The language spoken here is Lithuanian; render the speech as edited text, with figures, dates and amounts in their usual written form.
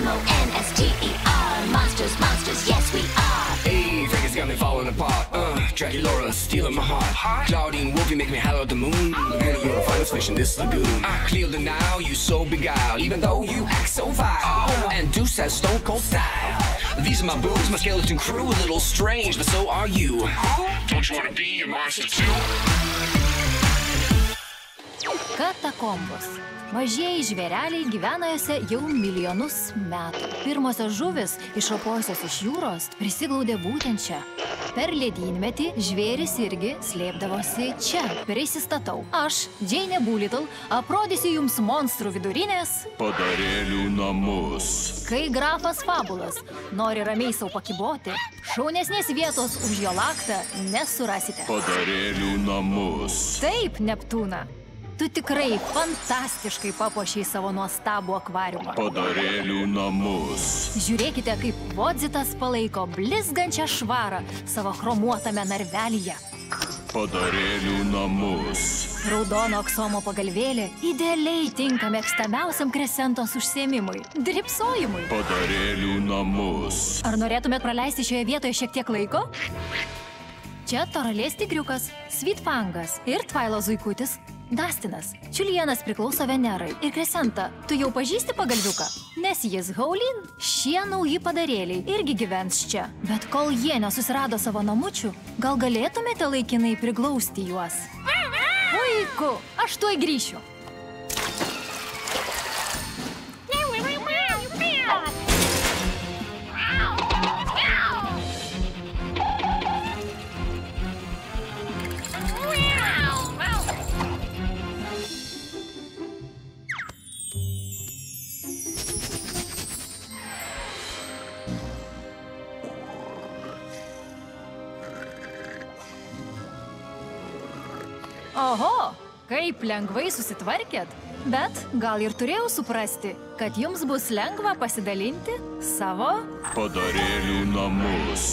M-O-N-S-T-E-R. Monsters, monsters, yes we are. Hey, Vegas got me falling apart. Draculaura stealing my heart. Claudine Wolfie make me holler at the moon. Girl, you're the finest fish in this lagoon. Clear the now, you so beguiled, even though you act so vile. And Deuce has stone cold style. These are my boobs, my skeleton crew, a little strange, but so are you. Don't you wanna be a monster too? Katakombos. Mažieji žvėreliai gyvena jose jau milijonus metų. Pirmosios žuvis, išropojusios iš jūros, prisiglaudė būtent čia. Per ledynmetį žvėris irgi slėpdavosi čia. Prisistatau. Aš, Džeinė Bulitl, aprodysiu jums monstrų vidurinės padarėlių namus. Kai grafas Fabulas nori ramiai sau pakiboti, šaunesnės vietos už jo laktą nesurasite. Padarėlių namus. Taip, Neptūna. Tu tikrai fantastiškai papuošiai savo nuostabų akvariumą. Padarėlių namus. Žiūrėkite, kaip Vodzitas palaiko blizgančią švarą savo chromuotame narvelyje. Padarėlių namus. Raudono aksomo pagalvėlė idealiai tinka mėgstamiausiam Kresentos užsiėmimui – drybsojimui. Padarėlių namus. Ar norėtumėt praleisti šioje vietoje šiek tiek laiko? Čia Toralės tigriukas, Sweetfangas ir Tvailo zuikutis Dastinas. Čiulienas priklauso Venerai. Ir Kresenta, tu jau pažįsti pagalviuką? Nes jis Haulin. Šie nauji padarėliai irgi gyvens čia. Bet kol jie nesusirado savo namučių, gal galėtumėte laikinai priglausti juos? Puiku, aš tuoj grįšiu. Oho, kaip lengvai susitvarkėt. Bet gal ir turėjau suprasti, kad jums bus lengva pasidalinti savo padarėlių namus.